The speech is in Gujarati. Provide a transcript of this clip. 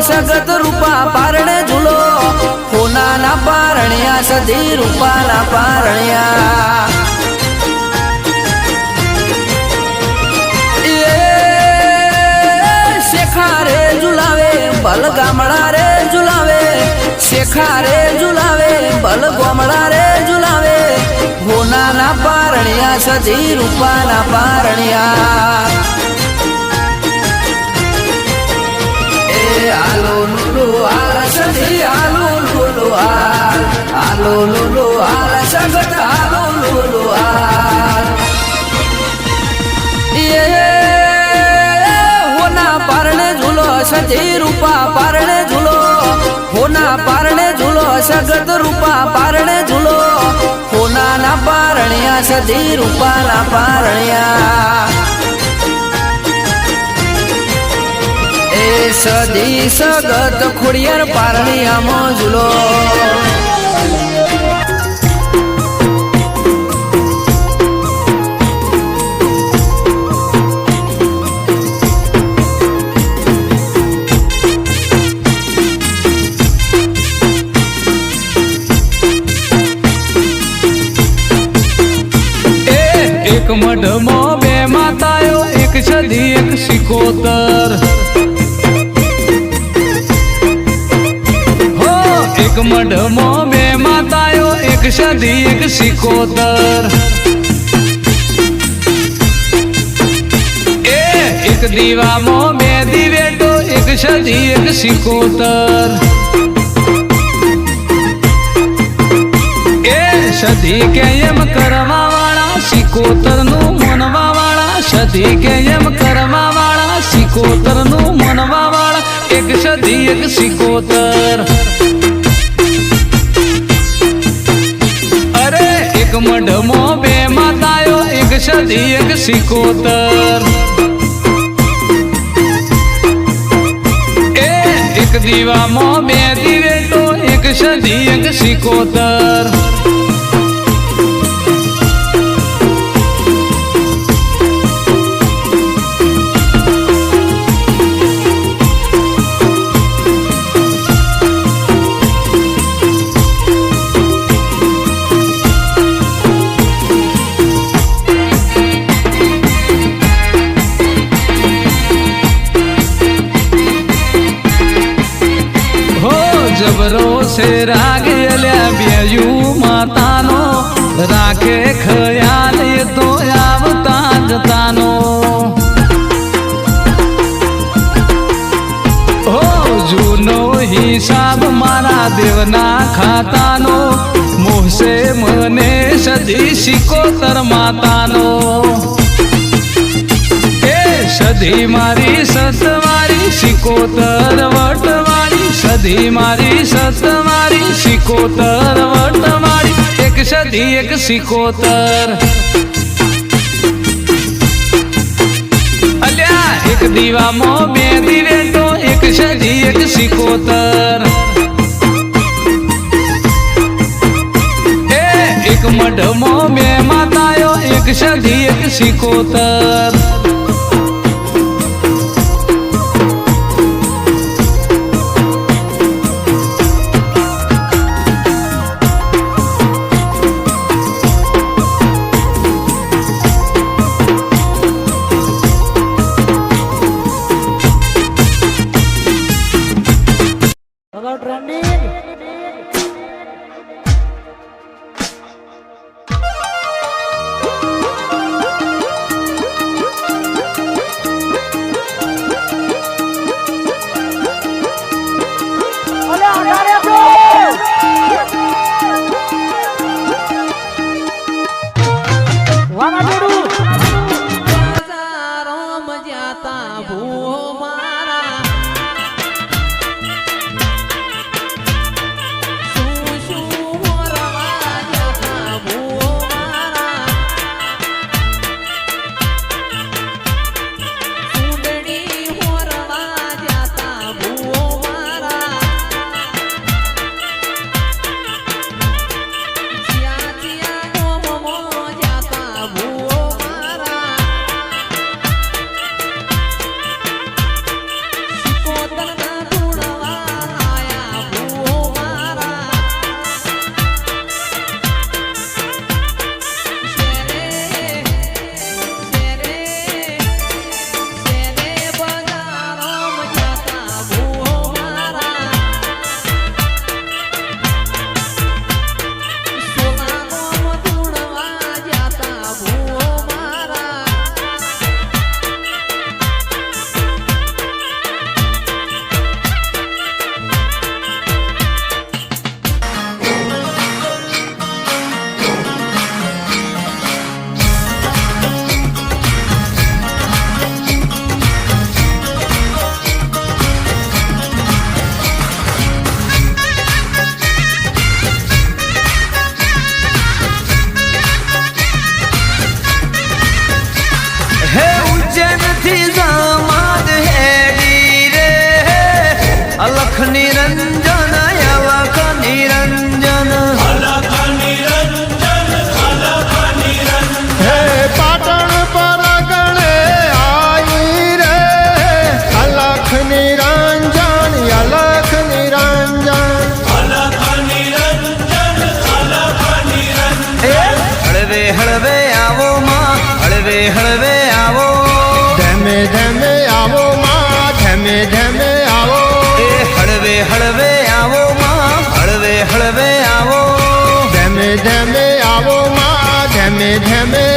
સગત રૂપા પારણે ઝૂલો હોનાના પારણિયા સધી રૂપાના પારણિયા શેખા રે ઝુલાવે બલ ગામડા રે ઝુલાવે શેખા રે ઝુલાવે બલ ગામડા રે ઝુલાવે હોનાના પારણિયા સધી રૂપાના પારણિયા આલો લુલો આલ સધી આલો લુલો આલો લુલો આલ સગત આલો લુલો આલ હોના પારણે ઝૂલો સધી રૂપા પારણે ઝૂલો હોના પારણે ઝૂલો સગત રૂપા પારણે ઝૂલો હોનાના પારણિયા સધી રૂપાના પારણિયા સદી સગત ખોડિયાર પારણિયામાં ઝૂલો એક મઢમાં બે માતાઓ એક સદી એક સિકોતર એક મઢમાં બે માતાઓ એક સદી એક સિકોતર એક દીવામાં બે દિવેટો એક સદી એક સિકોતર સદી કે એમ કરવા વાળા સિકોતર નું મનવા વાળા સદી કે એમ કરવા વાળા સિકોતર નું મનવા વાળા એક સદી એક સિકોતર એક મઢમાં બે માતાઓ એક સદી એક સિકોતર એક દીવામાં બે દિવેટો એક સદી એક સિકોતર જબરો છે રાગે અલ્યા બેયુ માતાનો રાખે ખયાલ એ તો આવતા જતાનો હો જૂનો હિસાબ મારા દેવના ખાતાનો મોહસે મને સદી સિકોતર માતાનો સદી મારી સતવારી સિકોતર વટવાળી સદી મારી સતવારી સિકોતર વટવાળી એક સદી એક સિકોતર અલ્યા એક દીવામાં બે દિવેટો એક સદી એક સિકોતર એક મઢમાં બે માતાઓ એક સદી એક સિકોતર ધેમે ધેમે